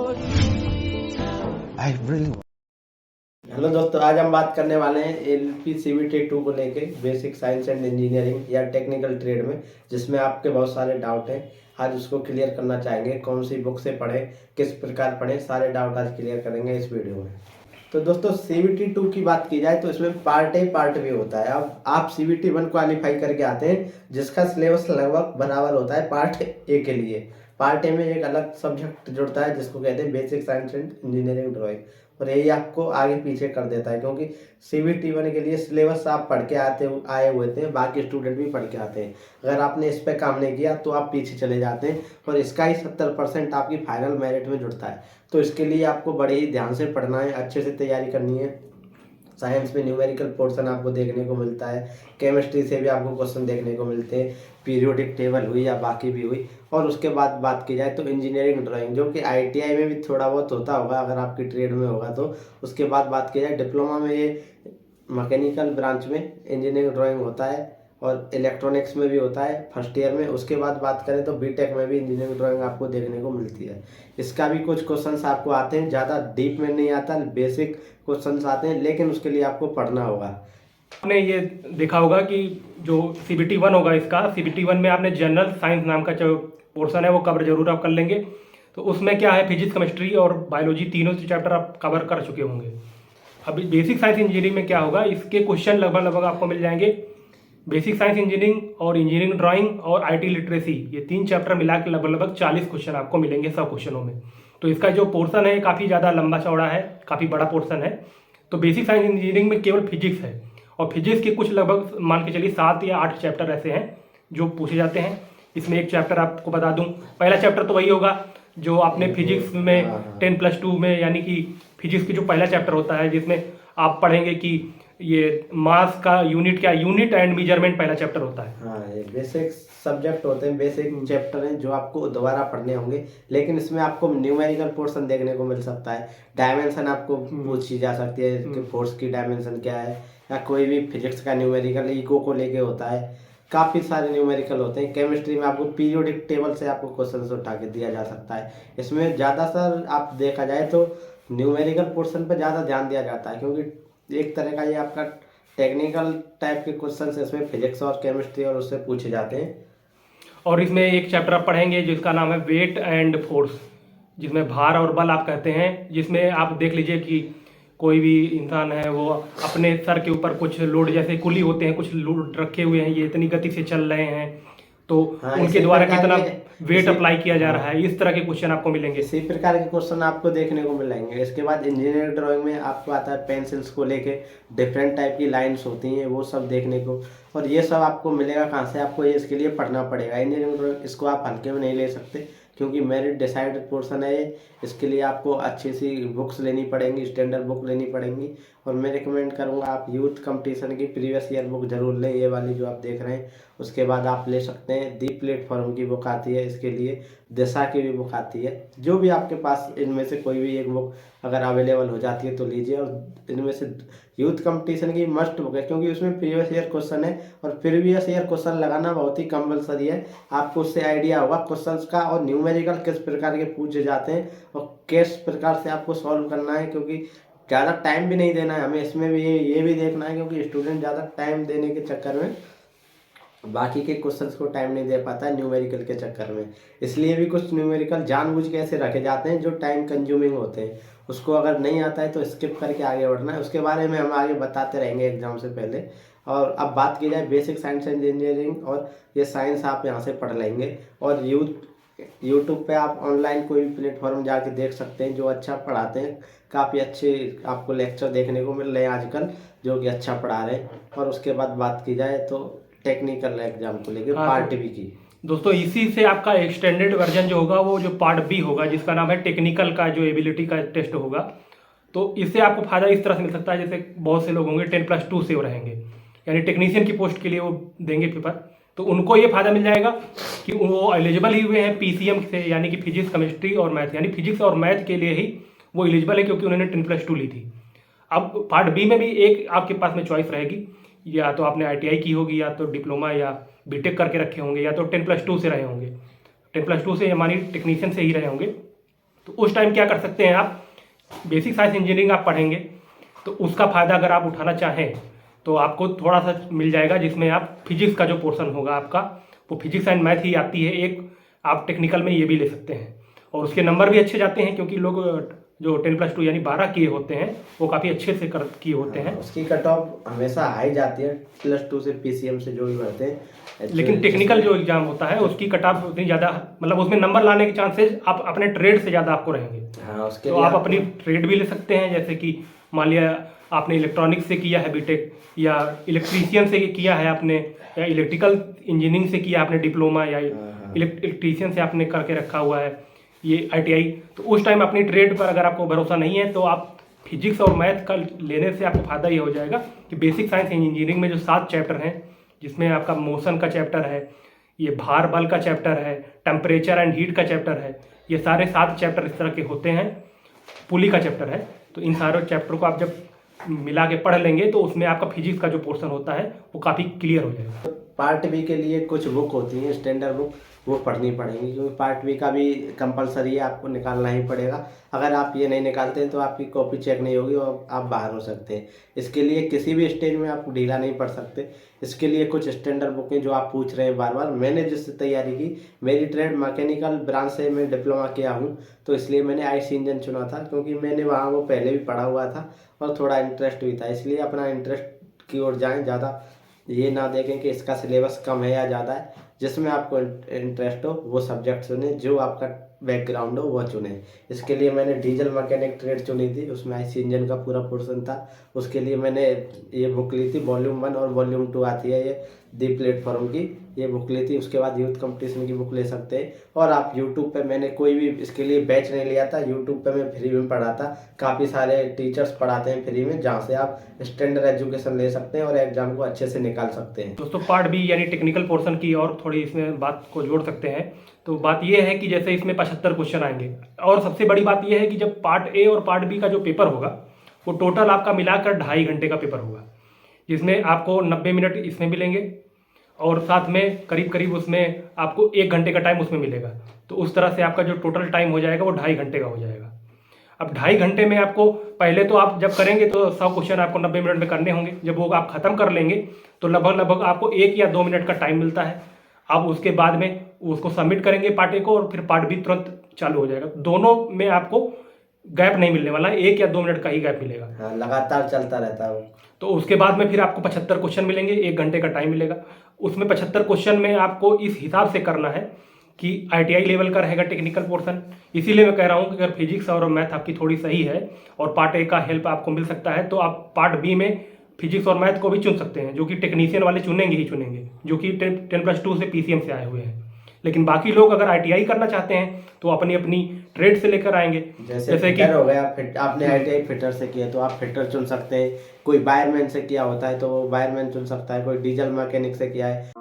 I really hello दोस्तों, आज हम बात करने वाले हैं एलपी सीबीटी 2 को लेके बेसिक साइंस एंड इंजीनियरिंग या टेक्निकल ट्रेड में, जिसमें आपके बहुत सारे डाउट हैं। आज उसको क्लियर करना चाहेंगे। कौन सी बुक से पढ़ें, किस प्रकार पढ़ें, सारे डाउट आज क्लियर करेंगे इस वीडियो में। तो दोस्तों, सीबीटी 2 की बात की जाए तो इसमें पार्ट ए पार्ट बी होता है। अब आप सीबीटी 1 क्वालिफाई करके आते हैं, जिसका सिलेबस लगभग बराबर होता है पार्ट ए के लिए। पार्ट ए में एक अलग सब्जेक्ट जुड़ता है जिसको कहते हैं basic science and engineering drawing, और यही आपको आगे पीछे कर देता है, क्योंकि सीबीटी 1 के लिए सिलेबस आप पढ़ के आए हुए थे, बाकी स्टूडेंट भी पढ़ के आते हैं। अगर आपने इस पर काम नहीं किया तो आप पीछे चले जाते हैं, और इसका ही 70% आपकी फाइनल मेरिट में जुड़ता है। तो इसके लिए आपको बड़े ही ध्यान से पढ़ना है, अच्छे से तैयारी करनी है। साइंस में न्यूमेरिकल पोर्शन आपको देखने को मिलता है, केमिस्ट्री से भी आपको क्वेश्चन देखने को मिलते हैं, पीरियोडिक टेबल हुई या बाकी भी हुई। और उसके बाद बात की जाए तो इंजीनियरिंग ड्राइंग, जो कि आईटीआई में भी थोड़ा बहुत होता होगा अगर आपकी ट्रेड में होगा तो। उसके बाद बात की जाए डिप्लोमा में, ये मैकेनिकल ब्रांच में इंजीनियरिंग ड्राइंग होता है, और इलेक्ट्रॉनिक्स में भी होता है फर्स्ट ईयर में। उसके बाद बात करें तो बीटेक में भी इंजीनियरिंग ड्राइंग आपको देखने को मिलती है। इसका भी कुछ क्वेश्चंस आपको आते हैं, ज़्यादा डीप में नहीं आता, बेसिक क्वेश्चंस आते हैं, लेकिन उसके लिए आपको पढ़ना होगा। आपने ये देखा होगा कि जो सीबीटी 1 होगा, इसका सीबीटी 1 में आपने जनरल साइंस नाम का जो पोर्शन है वो कवर जरूर आप कर लेंगे। तो उसमें क्या है, फिजिक्स, केमिस्ट्री और बायोलॉजी तीनों चैप्टर आप कवर कर चुके होंगे। अभी बेसिक साइंस इंजीनियरिंग में क्या होगा, इसके क्वेश्चन लगभग आपको मिल जाएंगे। बेसिक साइंस इंजीनियरिंग और इंजीनियरिंग ड्राइंग और आईटी लिटरेसी, ये 3 चैप्टर मिला के लगभग 40 क्वेश्चन आपको मिलेंगे 100 क्वेश्चनों में। तो इसका जो पोर्शन है काफ़ी ज़्यादा लंबा चौड़ा है, काफ़ी बड़ा पोर्शन है। तो बेसिक साइंस इंजीनियरिंग में केवल फिजिक्स है, और फिजिक्स के कुछ लगभग मान के चलिए 7 या 8 चैप्टर ऐसे हैं जो पूछे जाते हैं। इसमें एक चैप्टर आपको बता दूं, पहला चैप्टर तो वही होगा जो आपने फिजिक्स में 10+2 में, यानी कि फिजिक्स की जो पहला चैप्टर होता है, जिसमें आप पढ़ेंगे कि ये मास का यूनिट क्या, यूनिट एंड मेजरमेंट पहला चैप्टर होता है। हाँ, ये बेसिक सब्जेक्ट होते हैं, बेसिक चैप्टर हैं जो आपको दोबारा पढ़ने होंगे। लेकिन इसमें आपको न्यूमेरिकल पोर्शन देखने को मिल सकता है, डायमेंशन आपको पूछी जा सकती है कि फोर्स की डायमेंशन क्या है, या कोई भी फिजिक्स का न्यूमेरिकल इको को लेके होता है। काफ़ी सारे न्यूमेरिकल होते हैं। केमिस्ट्री में आपको पीरियोडिक टेबल से आपको क्वेश्चन उठा के दिया जा सकता है। इसमें ज़्यादातर आप देखा जाए तो न्यूमेरिकल पोर्शन पर ज़्यादा ध्यान दिया जाता है, क्योंकि एक तरह का ये आपका टेक्निकल टाइप के क्वेश्चन इसमें फिजिक्स और केमिस्ट्री और उससे पूछे जाते हैं। और इसमें एक चैप्टर आप पढ़ेंगे जिसका नाम है वेट एंड फोर्स, जिसमें भार और बल आप कहते हैं। जिसमें आप देख लीजिए कि कोई भी इंसान है वो अपने सर के ऊपर कुछ लोड, जैसे कुली होते हैं, कुछ लोड रखे हुए हैं, ये इतनी गति से चल रहे हैं, तो उनके द्वारा कितना वेट अप्लाई किया जा रहा है, इस तरह के क्वेश्चन आपको मिलेंगे। इसी प्रकार के क्वेश्चन आपको देखने को मिलेंगे। इसके बाद इंजीनियरिंग ड्राइंग में आपको आता है पेंसिल्स को लेके डिफरेंट टाइप की लाइंस होती हैं, वो सब देखने को। और ये सब आपको मिलेगा कहाँ से, आपको ये इसके लिए पढ़ना पड़ेगा। इंजीनियरिंग ड्राइंग इसको आप हल्के में नहीं ले सकते, क्योंकि मेरिट डिसाइडेड पोर्शन है ये। इसके लिए आपको अच्छी सी बुक्स लेनी पड़ेंगी, स्टैंडर्ड बुक लेनी पड़ेंगी। और मैं रिकमेंड करूँगा आप यूथ कंपटीशन की प्रीवियस ईयर बुक जरूर लें, ये वाली जो आप देख रहे हैं। उसके बाद आप ले सकते हैं दी प्लेटफॉर्म की बुक आती है इसके लिए, दिशा की भी बुक आती है। जो भी आपके पास इनमें से कोई भी एक बुक अगर अवेलेबल हो जाती है तो लीजिए। और इनमें से यूथ कंपटीशन की मस्ट बुक है, क्योंकि उसमें प्रीवियस ईयर क्वेश्चन है, और प्रीवियस ईयर क्वेश्चन लगाना बहुत ही कंपलसरी है। आपको उससे आइडिया होगा क्वेश्चंस का, और न्यूमेरिकल किस प्रकार के पूछे जाते हैं और किस प्रकार से आपको सॉल्व करना है। क्योंकि ज़्यादा टाइम भी नहीं देना है हमें इसमें भी, ये भी देखना है, क्योंकि स्टूडेंट ज़्यादा टाइम देने के चक्कर में बाकी के क्वेश्चंस को टाइम नहीं दे पाता है न्यूमेरिकल के चक्कर में। इसलिए भी कुछ न्यूमेरिकल जानबूझ के ऐसे रखे जाते हैं जो टाइम कंज्यूमिंग होते हैं। उसको अगर नहीं आता है तो स्किप करके आगे बढ़ना है, उसके बारे में हम आगे बताते रहेंगे एग्जाम से पहले। और अब बात की जाए बेसिक साइंस एंड इंजीनियरिंग, और ये साइंस आप यहाँ से पढ़ लेंगे। और यूट्यूब पे आप ऑनलाइन कोई भी प्लेटफॉर्म जाके देख सकते हैं जो अच्छा पढ़ाते हैं। काफ़ी अच्छे आपको लेक्चर देखने को मिल रहे हैं आजकल, जो कि अच्छा पढ़ा रहे हैं। और उसके बाद बात की जाए तो टेक्निकल एग्जाम को लेकर पार्ट बी की। दोस्तों, इसी से आपका एक्सटेंडेड वर्जन जो होगा वो जो पार्ट बी होगा, जिसका नाम है टेक्निकल का जो एबिलिटी का टेस्ट होगा। तो इससे आपको फायदा इस तरह से मिल सकता है, जैसे बहुत से लोग होंगे 10+2 से रहेंगे, यानी टेक्नीशियन की पोस्ट के लिए वो देंगे पेपर, तो उनको ये फायदा मिल जाएगा कि वो एलिजिबल ही हुए हैं पीसीएम से, यानी कि फिजिक्स, केमिस्ट्री और मैथ, यानी फिजिक्स और मैथ के लिए ही वो एलिजिबल है, क्योंकि उन्होंने 10+2 ली थी। अब पार्ट बी में भी एक आपके पास में चॉइस रहेगी, या तो आपने आईटीआई की होगी, या तो डिप्लोमा या बीटेक करके रखे होंगे, या तो 10+2 से रहे होंगे। 10+2 से मानी टेक्नीशियन से ही रहे होंगे। तो उस टाइम क्या कर सकते हैं आप, बेसिक साइंस इंजीनियरिंग आप पढ़ेंगे तो उसका फ़ायदा अगर आप उठाना चाहें तो आपको थोड़ा सा मिल जाएगा, जिसमें आप फिजिक्स का जो पोर्शन होगा आपका वो फिजिक्स एंड मैथ ही आती है एक, आप टेक्निकल में ये भी ले सकते हैं और उसके नंबर भी अच्छे जाते हैं, क्योंकि लोग जो 10+2 यानी 12 किए होते हैं वो काफ़ी अच्छे से किए होते हैं। उसकी कट ऑफ हमेशा हाई जाती है, +2 से PCM से जो भी बढ़ते हैं। लेकिन टेक्निकल जो एग्जाम होता है उसकी कट ऑफ उतनी ज़्यादा, मतलब उसमें नंबर लाने के चांसेस आप अपने ट्रेड से ज़्यादा आपको रहेंगे। हाँ, उसके तो लिए आप अपनी ट्रेड भी ले सकते हैं, जैसे कि मान लिया आपने इलेक्ट्रॉनिक्स से किया है बीटेक, या इलेक्ट्रीशियन से किया है आपने, या इलेक्ट्रिकल इंजीनियरिंग से किया आपने डिप्लोमा, या इलेक्ट्रीशियन से आपने करके रखा हुआ है ये ITI, तो उस टाइम अपनी ट्रेड पर अगर आपको भरोसा नहीं है तो आप फिजिक्स और मैथ का लेने से आपको फ़ायदा ये हो जाएगा कि बेसिक साइंस इंजीनियरिंग में जो 7 चैप्टर हैं, जिसमें आपका मोशन का चैप्टर है, ये भार बल का चैप्टर है, टेम्परेचर एंड हीट का चैप्टर है, ये सारे 7 चैप्टर इस तरह के होते हैं, पुली का चैप्टर है। तो इन सारे चैप्टर को आप जब मिला के पढ़ लेंगे तो उसमें आपका फिजिक्स का जो पोर्शन होता है वो काफ़ी क्लियर हो जाएगा। पार्ट बी के लिए कुछ बुक होती हैं स्टैंडर्ड बुक, वो पढ़नी पड़ेंगी, क्योंकि पार्ट बी का भी कंपलसरी है, आपको निकालना ही पड़ेगा। अगर आप ये नहीं निकालते हैं तो आपकी कॉपी चेक नहीं होगी और आप बाहर हो सकते हैं। इसके लिए किसी भी स्टेज में आप ढीला नहीं पड़ सकते। इसके लिए कुछ स्टैंडर्ड बुकें जो आप पूछ रहे हैं बार बार, मैंने जिससे तैयारी की, मेरी ट्रेड मैकेनिकल ब्रांच से मैं डिप्लोमा किया हूँ, तो इसलिए मैंने IC इंजन चुना था, क्योंकि मैंने वहाँ वो पहले भी पढ़ा हुआ था और थोड़ा इंटरेस्ट भी था। इसलिए अपना इंटरेस्ट की ओर जाएँ, ज़्यादा ये ना देखें कि इसका सिलेबस कम है या ज़्यादा है। जिसमें आपको इंटरेस्ट हो वो सब्जेक्ट चुने, जो आपका बैकग्राउंड हो वह चुने। इसके लिए मैंने डीजल मैकेनिक ट्रेड चुनी थी, उसमें IC इंजन का पूरा पोर्शन था। उसके लिए मैंने ये बुक ली थी, वॉल्यूम 1 और वॉल्यूम 2 आती है ये दी प्लेटफॉर्म की, ये बुक ली थी। उसके बाद यूथ कंपटीशन की बुक ले सकते हैं। और आप यूट्यूब पे, मैंने कोई भी इसके लिए बैच नहीं लिया था, यूट्यूब पे मैं फ्री में पढ़ाता। काफ़ी सारे टीचर्स पढ़ाते हैं फ्री में, जहाँ से आप स्टैंडर्ड एजुकेशन ले सकते हैं और एग्जाम को अच्छे से निकाल सकते हैं। दोस्तों पार्ट बी यानी टेक्निकल पोर्शन की और थोड़ी इसमें बात को जोड़ सकते हैं। तो बात ये है कि जैसे इसमें 75 क्वेश्चन आएंगे, और सबसे बड़ी बात ये है कि जब पार्ट ए और पार्ट बी का जो पेपर होगा वो टोटल आपका मिलाकर 2.5 घंटे का पेपर होगा, जिसमें आपको 90 मिनट इसमें मिलेंगे और साथ में करीब करीब उसमें आपको 1 घंटे का टाइम उसमें मिलेगा। तो उस तरह से आपका जो टोटल टाइम हो जाएगा वो 2.5 घंटे का हो जाएगा। अब 2.5 घंटे में आपको, पहले तो आप जब करेंगे तो 100 क्वेश्चन आपको 90 मिनट में करने होंगे। जब वो आप ख़त्म कर लेंगे तो लगभग आपको 1 या 2 मिनट का टाइम मिलता है। आप उसके बाद में उसको सबमिट करेंगे पार्ट ए को, और फिर पार्ट बी तुरंत चालू हो जाएगा। दोनों में आपको गैप नहीं मिलने वाला है, 1 या 2 मिनट का ही गैप मिलेगा। हाँ, लगातार चलता रहता है वो। तो उसके बाद में फिर आपको 75 क्वेश्चन मिलेंगे, 1 घंटे का टाइम मिलेगा। उसमें 75 क्वेश्चन में आपको इस हिसाब से करना है कि ITI लेवल का रहेगा टेक्निकल पोर्शन। इसीलिए मैं कह रहा हूँ कि अगर फिजिक्स और मैथ आपकी थोड़ी सही है और पार्ट ए का हेल्प आपको मिल सकता है, तो आप पार्ट बी में फिजिक्स और मैथ को भी चुन सकते हैं, जो कि टेक्नीशियन वाले चुनेंगे ही चुनेंगे, जो कि 10+2 से PCM से आए हुए हैं। लेकिन बाकी लोग अगर ITI करना चाहते हैं तो अपनी अपनी ट्रेड से लेकर आएंगे। जैसे कि हो गया, आपने ITI फिटर से किया तो आप फिटर चुन सकते हैं। कोई वायरमैन से किया होता है तो वो वायरमैन चुन सकता है। कोई डीजल मैकेनिक से किया है